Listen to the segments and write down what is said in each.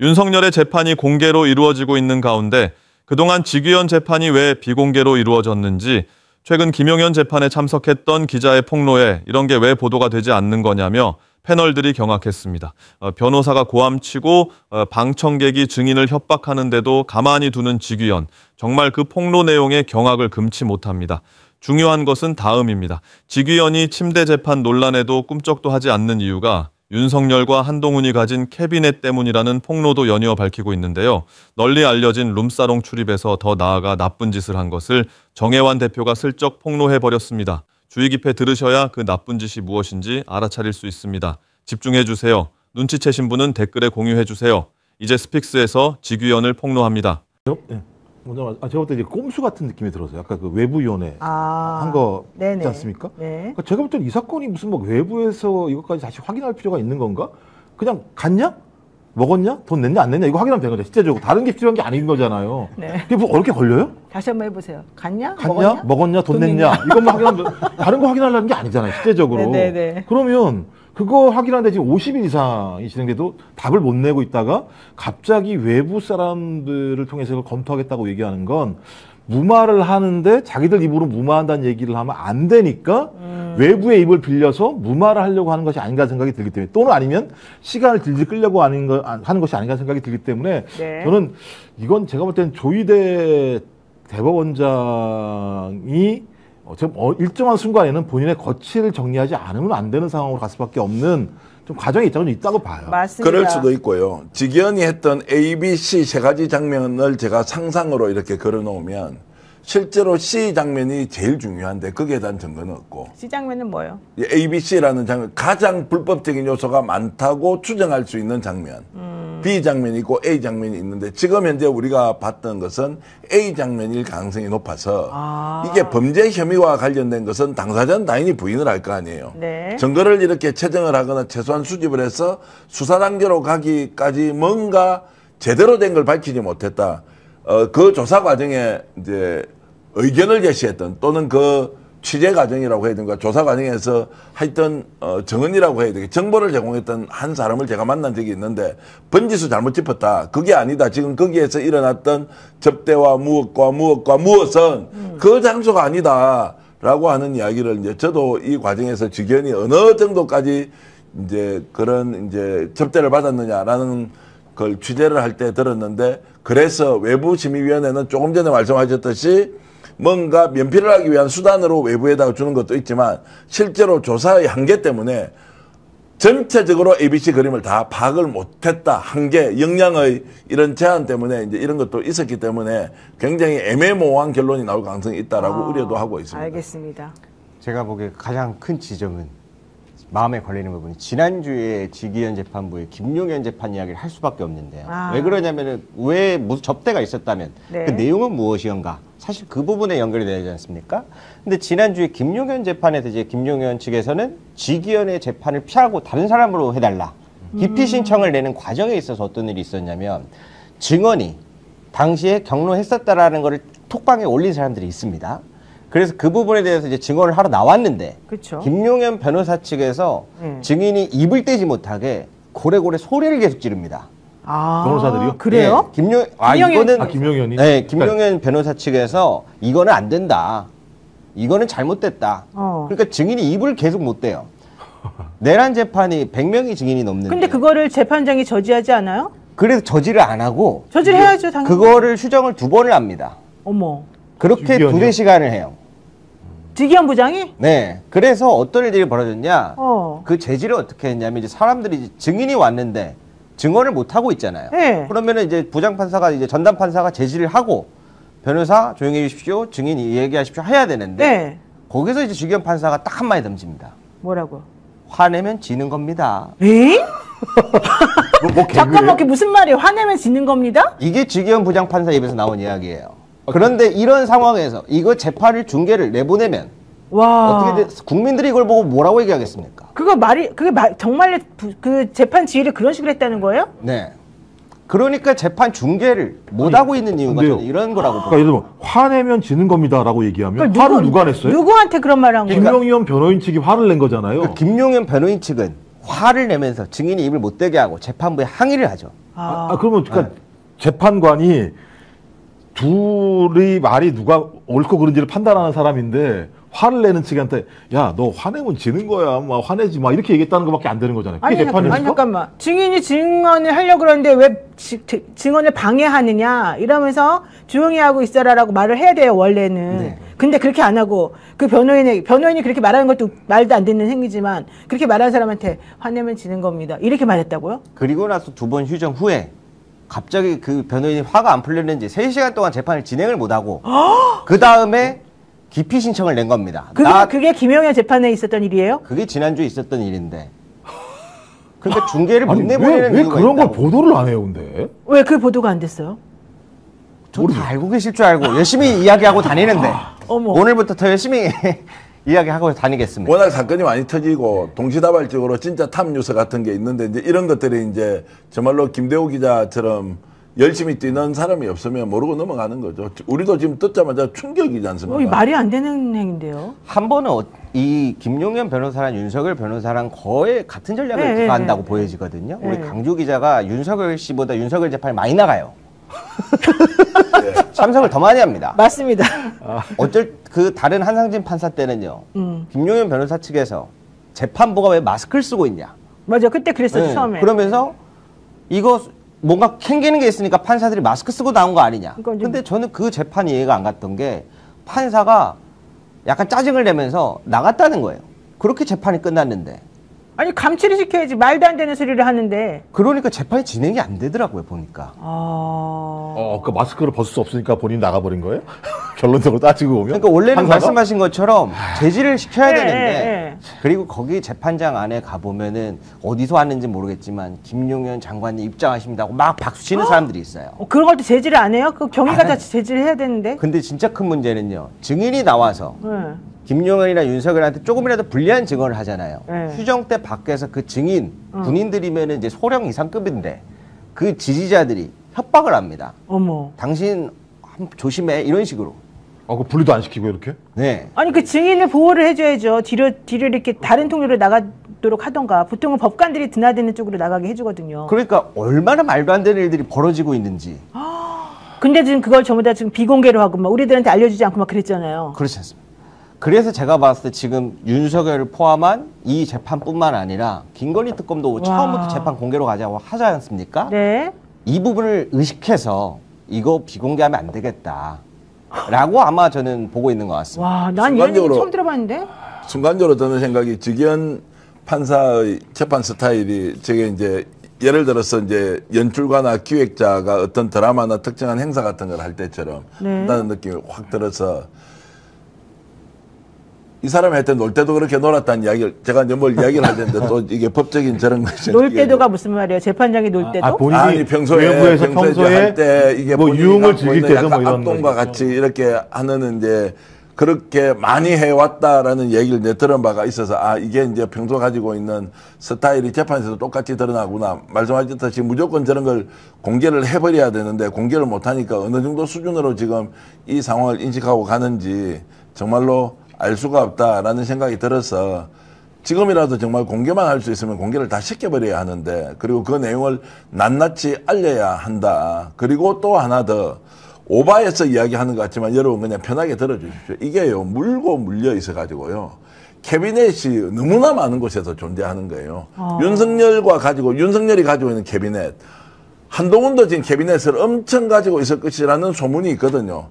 윤석열의 재판이 공개로 이루어지고 있는 가운데 그동안 직위원 재판이 왜 비공개로 이루어졌는지, 최근 김용현 재판에 참석했던 기자의 폭로에 이런 게 왜 보도가 되지 않는 거냐며 패널들이 경악했습니다. 변호사가 고함치고 방청객이 증인을 협박하는데도 가만히 두는 직위원, 정말 그 폭로 내용에 경악을 금치 못합니다. 중요한 것은 다음입니다. 직위원이 침대 재판 논란에도 꿈쩍도 하지 않는 이유가 윤석열과 한동훈이 가진 캐비넷 때문이라는 폭로도 연이어 밝히고 있는데요. 널리 알려진 룸사롱 출입에서 더 나아가 나쁜 짓을 한 것을 정혜환 대표가 슬쩍 폭로해버렸습니다. 주의 깊게 들으셔야 그 나쁜 짓이 무엇인지 알아차릴 수 있습니다. 집중해주세요. 눈치채신 분은 댓글에 공유해주세요. 이제 스픽스에서 직위원을 폭로합니다. 네. 제가 볼 때 이제 꼼수 같은 느낌이 들어서요. 아까 그 외부위원회 한 거 있지 않습니까? 네. 그러니까 제가 볼 때는 이 사건이 무슨 뭐 외부에서 이것까지 다시 확인할 필요가 있는 건가? 그냥 갔냐? 먹었냐? 돈 냈냐? 안 냈냐? 이거 확인하면 되는 거죠. 실제적으로. 다른 게 필요한 게 아닌 거잖아요. 네. 그게 뭐 어렵게 걸려요? 다시 한번 해보세요. 갔냐? 먹었냐? 돈 냈냐? 이것만 확인하면 다른 거 확인하려는 게 아니잖아요. 실제적으로. 네네네. 그러면 그거 확인하는데 지금 50일 이상이 진행돼도 답을 못 내고 있다가 갑자기 외부 사람들을 통해서 이걸 검토하겠다고 얘기하는 건 무마를 하는데 자기들 입으로 무마한다는 얘기를 하면 안 되니까 외부의 입을 빌려서 무마를 하려고 하는 것이 아닌가 생각이 들기 때문에, 또는 아니면 시간을 질질 끌려고 하는 것이 아닌가 생각이 들기 때문에 네. 저는 이건 제가 볼 때는 조희대 대법원장이 일정한 순간에는 본인의 거취를 정리하지 않으면 안 되는 상황으로 갈 수밖에 없는 좀 과정이 있다고 봐요. 맞습니다. 그럴 수도 있고요. 직위원이 했던 A, B, C 세 가지 장면을 제가 상상으로 이렇게 걸어놓으면 실제로 C 장면이 제일 중요한데 거기에 대한 증거는 없고. C 장면은 뭐예요? A, B, C라는 장면, 가장 불법적인 요소가 많다고 추정할 수 있는 장면. B 장면이 있고 A 장면이 있는데 지금 현재 우리가 봤던 것은 A 장면일 가능성이 높아서 이게 범죄 혐의와 관련된 것은 당사자는 당연히 부인을 할 거 아니에요. 네. 증거를 이렇게 채정을 하거나 최소한 수집을 해서 수사 단계로 가기까지 뭔가 제대로 된 걸 밝히지 못했다. 그 조사 과정에 이제 의견을 제시했던, 또는 그 취재 과정이라고 해야 되는가, 조사 과정에서 하여튼 정언이라고 해야 되겠, 정보를 제공했던 한 사람을 제가 만난 적이 있는데 번지수 잘못 짚었다. 그게 아니다. 지금 거기에서 일어났던 접대와 무엇은 그 장소가 아니다라고 하는 이야기를 이제 저도 이 과정에서 직위원이 어느 정도까지 이제 그런 이제 접대를 받았느냐라는 걸 취재를 할 때 들었는데, 그래서 외부심의위원회는 조금 전에 말씀하셨듯이 뭔가 면피를 하기 위한 수단으로 외부에다가 주는 것도 있지만 실제로 조사의 한계 때문에 전체적으로 ABC 그림을 다 파악을 못했다. 한계, 역량의 이런 제한 때문에 이제 이런 것도 있었기 때문에 굉장히 애매모호한 결론이 나올 가능성이 있다라고 우려도 하고 있습니다. 알겠습니다. 제가 보기에 가장 큰 지점은 마음에 걸리는 부분이 지난주에 직위원 재판부에 김용현 재판 이야기를 할 수밖에 없는데요. 왜 그러냐면은 왜 무슨 접대가 있었다면 네. 그 내용은 무엇이었는가? 사실 그 부분에 연결이 되지 않습니까? 근데 지난주에 김용현 재판에서 이제 김용현 측에서는 직위원의 재판을 피하고 다른 사람으로 해달라. 기피 신청을 내는 과정에 있어서 어떤 일이 있었냐면 증언이 당시에 경로했었다라는 거를 톡방에 올린 사람들이 있습니다. 그래서 그 부분에 대해서 이제 증언을 하러 나왔는데 그쵸? 김용현 변호사 측에서 증인이 입을 떼지 못하게 고래고래 소리를 계속 지릅니다. 변호사들이요? 그래요? 네, 김용현이? 네, 김용현 변호사 측에서 이거는 안 된다. 이거는 잘못됐다. 그러니까 증인이 입을 계속 못 떼요. 내란 재판이 100명이 증인이 넘는데. 근데 그거를 재판장이 저지하지 않아요? 그래서 저지를 안 하고. 저지를 해야죠, 당연히. 그거를 휴정을 2번을 합니다. 어머. 그렇게 2~4시간을 해요. 직위원 부장이? 네. 그래서 어떤 일들이 벌어졌냐. 그 재질을 어떻게 했냐면 이제 사람들이 증인이 왔는데 증언을 못 하고 있잖아요. 네. 그러면은 이제 부장판사가 이제 전담 판사가 제지를 하고 변호사 조용히 해주십시오. 증인 얘기하십시오. 해야 되는데 네. 거기서 이제 직위원 판사가 딱 한마디 던집니다. 뭐라고? 화내면 지는 겁니다. 에? 잠깐만, 그게 무슨 말이에요? 화내면 지는 겁니다? 이게 직위원 부장판사 입에서 나온 이야기예요. 그런데 이런 상황에서 이거 재판을 중계를 내보내면 와. 어떻게 국민들이 이걸 보고 뭐라고 얘기하겠습니까? 정말 그 재판 지휘를 그런 식으로 했다는 거예요? 네. 그러니까 재판 중계를 못하고 있는 이유가 저는 이런 거라고 봅니다. 그러니까 예를 들면 화내면 지는 겁니다라고 얘기하면 화를 누가 냈어요? 누구한테 그런 말을 한 거예요? 김용현 변호인 측이 화를 낸 거잖아요. 그러니까 김용현 변호인 측은 화를 내면서 증인이 입을 못 대게 하고 재판부에 항의를 하죠. 그러면 그러니까 재판관이 둘이 말이 누가 옳고 그른지를 판단하는 사람인데 화를 내는 측한테 야, 너 화내면 지는 거야. 막 화내지 마. 이렇게 얘기했다는 것밖에 안 되는 거잖아요. 그게 재판이니까? 아니 잠깐만. 증인이 증언을 하려고 그러는데 왜 증언을 방해하느냐 이러면서 조용히 하고 있어라라고 말을 해야 돼요, 원래는. 네. 근데 그렇게 안 하고 그 변호인이 그렇게 말하는 것도 말도 안 되는 행위지만 그렇게 말하는 사람한테 화내면 지는 겁니다. 이렇게 말했다고요? 그리고 나서 2번 휴정 후에 갑자기 그 변호인이 화가 안 풀렸는지 3시간 동안 재판을 진행을 못하고 그 다음에 기피 신청을 낸 겁니다. 그게 김용현 재판에 있었던 일이에요? 그게 지난주에 있었던 일인데. 그러니까 중계를 못 내보내는 왜 이유가 그런 걸 있다고. 보도를 안 해요, 근데? 왜 그 보도가 안 됐어요? 전 다 알고 계실 줄 알고 열심히 이야기하고 다니는데 어머. 오늘부터 더 열심히 이야기하고 다니겠습니다. 워낙 사건이 많이 터지고 동시다발적으로 진짜 탑뉴스 같은 게 있는데 이제 이런 것들이 이제 정말로 김대호 기자처럼 열심히 뛰는 사람이 없으면 모르고 넘어가는 거죠. 우리도 지금 듣자마자 충격이지 않습니까? 말이 안 되는 행인데요. 한 번은 이 김용현 변호사랑 윤석열 변호사랑 거의 같은 전략을 구사한다고 보여지거든요. 우리 강주 기자가 윤석열 씨보다 윤석열 재판이 많이 나가요. 참석을 더 많이 합니다. 맞습니다. 그 다른 한상진 판사 때는요. 김용현 변호사 측에서 재판부가 왜 마스크를 쓰고 있냐. 맞아, 그때 그랬었죠, 처음에. 그러면서 이거 뭔가 캥기는 게 있으니까 판사들이 마스크 쓰고 나온 거 아니냐. 근데 저는 그 재판이 이해가 안 갔던 게 판사가 약간 짜증을 내면서 나갔다는 거예요. 그렇게 재판이 끝났는데. 아니, 감치를 시켜야지. 말도 안 되는 소리를 하는데. 그러니까 재판이 진행이 안 되더라고요, 보니까. 그 마스크를 벗을 수 없으니까 본인이 나가버린 거예요? 결론적으로 따지고 보면? 그러니까 원래는 판사가? 말씀하신 것처럼 제지를 시켜야 네, 되는데 네. 그리고 거기 재판장 안에 가보면은 어디서 왔는지 모르겠지만 김용현 장관님 입장하십니다 하고 막 박수 치는 사람들이 있어요. 그런 걸 또 제지를 안 해요? 그 경위가 다 제지를 해야 되는데. 근데 진짜 큰 문제는요. 증인이 나와서 김용현이나 윤석열한테 조금이라도 불리한 증언을 하잖아요. 휴정 때 밖에서 그 증인, 군인들이면 이제 소령 이상급인데 그 지지자들이 협박을 합니다. 어머. 당신 조심해 이런 식으로. 그 분리도 안 시키고 이렇게? 네. 아니 그 증인을 보호를 해줘야죠. 뒤로 이렇게 다른 통로로 나가도록 하던가. 보통은 법관들이 드나드는 쪽으로 나가게 해주거든요. 그러니까 얼마나 말도 안 되는 일들이 벌어지고 있는지. 근데 지금 그걸 전부 다 지금 비공개로 하고 막 우리들한테 알려주지 않고 막 그랬잖아요. 그렇지 않습니다. 그래서 제가 봤을 때 지금 윤석열을 포함한 이 재판뿐만 아니라 김건희 특검도 처음부터 재판 공개로 가자고 하지 않습니까? 네. 이 부분을 의식해서 이거 비공개하면 안 되겠다. 라고 아마 저는 보고 있는 것 같습니다. 와, 난 이런 얘기 처음 들어봤는데? 순간적으로 드는 생각이 직위원 판사의 재판 스타일이 저게 이제 예를 들어서 이제 연출가나 기획자가 어떤 드라마나 특정한 행사 같은 걸 할 때처럼 한다는 느낌이 확 들어서 이 사람이 할 때 놀 때도 그렇게 놀았다는 이야기를 제가 이제 뭘 이야기를 할 텐데 또 이게 법적인 저런 것이 놀 때도가 무슨 말이에요? 재판장이 놀 때도? 본인이 아니 평소에 할 때 이게 뭐 유흥을 즐길 때도 뭐 이런 악동과 같이 이렇게 하는 이제 그렇게 많이 해왔다라는 얘기를 이제 들은 바가 있어서 이게 이제 평소 가지고 있는 스타일이 재판에서도 똑같이 드러나구나. 말씀하셨듯이 무조건 저런 걸 공개를 해버려야 되는데 공개를 못하니까 어느 정도 수준으로 지금 이 상황을 인식하고 가는지 정말로 알 수가 없다라는 생각이 들어서 지금이라도 정말 공개만 할 수 있으면 공개를 다 시켜버려야 하는데 그리고 그 내용을 낱낱이 알려야 한다. 그리고 또 하나 더 오바해서 이야기하는 것 같지만 여러분 그냥 편하게 들어주십시오. 이게요 물고 물려 있어가지고요. 캐비넷이 너무나 많은 곳에서 존재하는 거예요. 윤석열이 가지고 있는 캐비넷. 한동훈도 지금 캐비넷을 엄청 가지고 있을 것이라는 소문이 있거든요.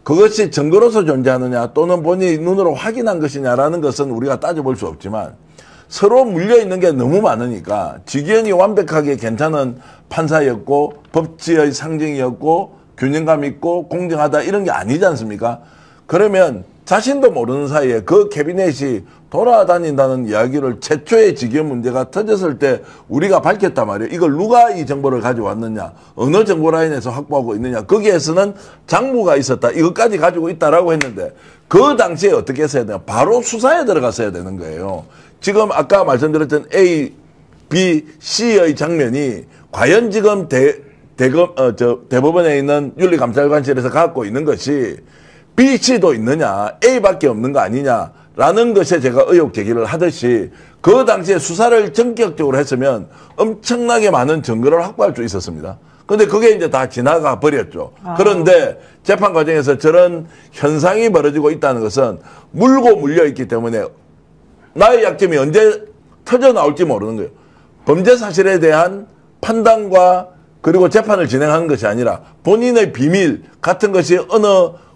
그것이 증거로서 존재하느냐 또는 본인이 눈으로 확인한 것이냐라는 것은 우리가 따져볼 수 없지만 서로 물려있는 게 너무 많으니까 직위원이 완벽하게 괜찮은 판사였고 법치의 상징이었고 균형감 있고 공정하다 이런 게 아니지 않습니까? 그러면 자신도 모르는 사이에 그 캐비넷이 돌아다닌다는 이야기를 최초의 직위원 문제가 터졌을 때 우리가 밝혔단 말이에요. 이걸 누가 이 정보를 가져왔느냐, 어느 정보 라인에서 확보하고 있느냐, 거기에서는 장부가 있었다, 이것까지 가지고 있다라고 했는데 그 당시에 어떻게 했어야 되냐, 바로 수사에 들어갔어야 되는 거예요. 지금 아까 말씀드렸던 A, B, C의 장면이 과연 지금 대법원에 있는 윤리감찰관실에서 갖고 있는 것이 B, C도 있느냐, A밖에 없는 거 아니냐, 라는 것에 제가 의혹 제기를 하듯이 그 당시에 수사를 전격적으로 했으면 엄청나게 많은 증거를 확보할 수 있었습니다. 근데 그게 이제 다 지나가 버렸죠. 그런데 재판 과정에서 저런 현상이 벌어지고 있다는 것은 물고 물려 있기 때문에 나의 약점이 언제 터져 나올지 모르는 거예요. 범죄 사실에 대한 판단과 그리고 재판을 진행하는 것이 아니라 본인의 비밀 같은 것이 어느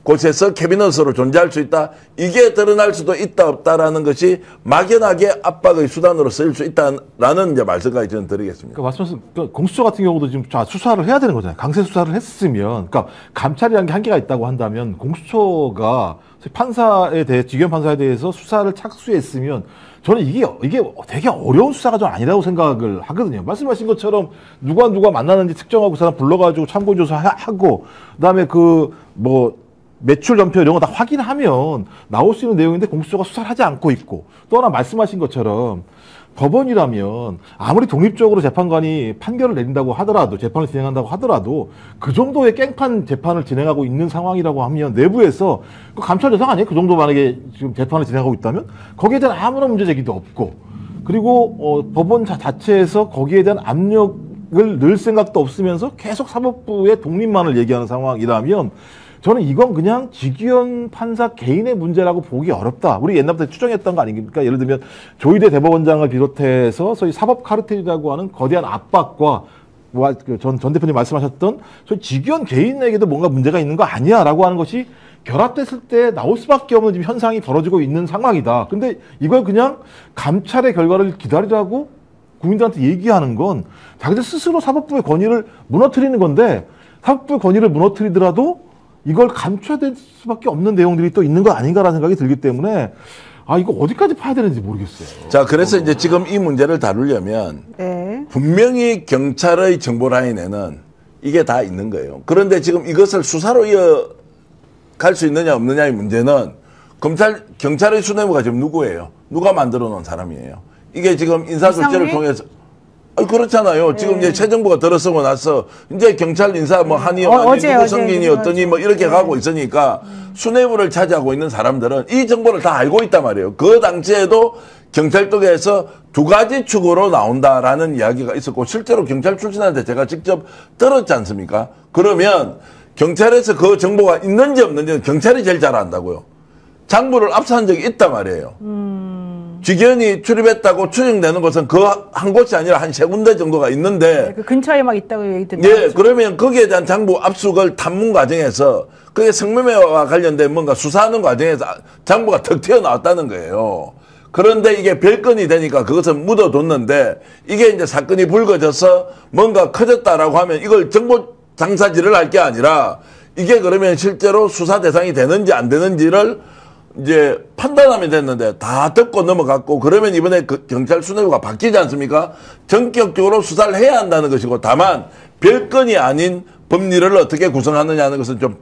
곳에서 캐비닛으로 존재할 수 있다. 이게 드러날 수도 있다 없다라는 것이 막연하게 압박의 수단으로 쓰일 수 있다라는 이제 말씀까지 저는 드리겠습니다. 그러니까 말씀하신 공수처 같은 경우도 지금 수사를 해야 되는 거잖아요. 강제 수사를 했으면, 그러니까 감찰이라는 게 한계가 있다고 한다면 공수처가 판사에 대해 직위원 판사에 대해서 수사를 착수했으면 저는 이게 되게 어려운 수사가 좀 아니라고 생각을 하거든요. 말씀하신 것처럼 누가 만나는지 특정하고 그 사람 불러가지고 참고조사하고 그다음에 매출 전표 이런 거 다 확인하면 나올 수 있는 내용인데 공수처가 수사를 하지 않고 있고 또 하나 말씀하신 것처럼 법원이라면 아무리 독립적으로 재판관이 판결을 내린다고 하더라도 재판을 진행한다고 하더라도 그 정도의 깽판 재판을 진행하고 있는 상황이라고 하면 내부에서 그 감찰 대상 아니에요? 그 정도 만약에 지금 재판을 진행하고 있다면 거기에 대한 아무런 문제 제기도 없고 그리고 법원 자체에서 거기에 대한 압력을 넣을 생각도 없으면서 계속 사법부의 독립만을 얘기하는 상황이라면 저는 이건 그냥 직위원 판사 개인의 문제라고 보기 어렵다. 우리 옛날부터 추정했던 거 아닙니까? 예를 들면 조희대 대법원장을 비롯해서 소위 사법 카르텔이라고 하는 거대한 압박과 전 대표님 말씀하셨던 소위 직위원 개인에게도 뭔가 문제가 있는 거 아니야라고 하는 것이 결합됐을 때 나올 수밖에 없는 지금 현상이 벌어지고 있는 상황이다. 근데 이걸 그냥 감찰의 결과를 기다리라고 국민들한테 얘기하는 건 자기들 스스로 사법부의 권위를 무너뜨리는 건데 사법부의 권위를 무너뜨리더라도 이걸 감춰야 될 수밖에 없는 내용들이 또 있는 거 아닌가라는 생각이 들기 때문에 이거 어디까지 파야 되는지 모르겠어요. 자, 그래서 이제 지금 이 문제를 다루려면 분명히 경찰의 정보 라인에는 이게 다 있는 거예요. 그런데 지금 이것을 수사로 이어갈 수 있느냐 없느냐의 문제는 경찰의 수뇌부가 지금 누구예요? 누가 만들어 놓은 사람이에요? 이게 지금 인사조치를 통해서 그렇잖아요. 지금 이제 새 정부가 들어서고 나서 이제 경찰 인사 한의원 아니 누구 성gin이 어떠니 이렇게 가고 있으니까 수뇌부를 차지하고 있는 사람들은 이 정보를 다 알고 있단 말이에요. 그 당시에도 경찰 쪽에서 두 가지 축으로 나온다라는 이야기가 있었고 실제로 경찰 출신한테 제가 직접 들었지 않습니까? 그러면 경찰에서 그 정보가 있는지 없는지는 경찰이 제일 잘 안다고요. 장부를 압수한 적이 있단 말이에요. 직위원이 출입했다고 추정되는 것은 그 한 곳이 아니라 한 세 군데 정도가 있는데 그 근처에 막 있다고 얘기 듣는데 예, 그러면 거기에 대한 장부 압수를 탐문 과정에서 그게 성매매와 관련된 뭔가 수사하는 과정에서 장부가 턱 튀어나왔다는 거예요. 그런데 이게 별건이 되니까 그것은 묻어뒀는데 이게 이제 사건이 불거져서 뭔가 커졌다라고 하면 이걸 정보 장사질을 할 게 아니라 이게 그러면 실제로 수사 대상이 되는지 안 되는지를 이제 판단하면 됐는데 다 듣고 넘어갔고 그러면 이번에 경찰 수뇌부가 바뀌지 않습니까? 전격적으로 수사를 해야 한다는 것이고 다만 별건이 아닌 법리를 어떻게 구성하느냐는 것은 좀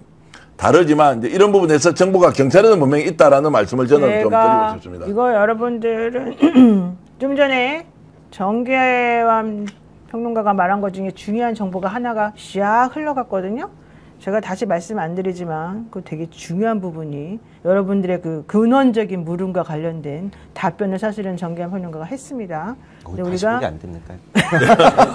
다르지만 이제 이런 부분에서 정부가 경찰에는 분명히 있다라는 말씀을 저는 좀 드리고 싶습니다. 이거 여러분들은 좀 전에 정계환 평론가가 말한 것 중에 중요한 정보가 하나가 샥 흘러갔거든요. 제가 다시 말씀 안 드리지만 그 되게 중요한 부분이 여러분들의 그 근원적인 물음과 관련된 답변을 사실은 정계환 평론가가 했습니다. 근데 우리가 안 됩니까?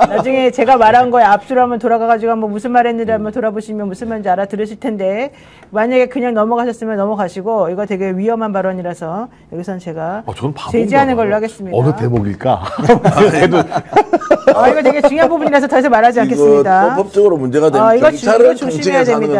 나중에 제가 말한 거에 압수를 한번 돌아가가지고 한번 무슨 말 했는지 한번 돌아보시면 무슨 말인지 알아들으실 텐데 만약에 그냥 넘어가셨으면 넘어가시고 이거 되게 위험한 발언이라서 여기서는 제가 제지하는 걸로 하겠습니다. 어느 대목일까? 이거 되게 중요한 부분이라서 더 이상 말하지 않겠습니다. 법적으로 문제가 되면 경찰을 조심해야 됩니다.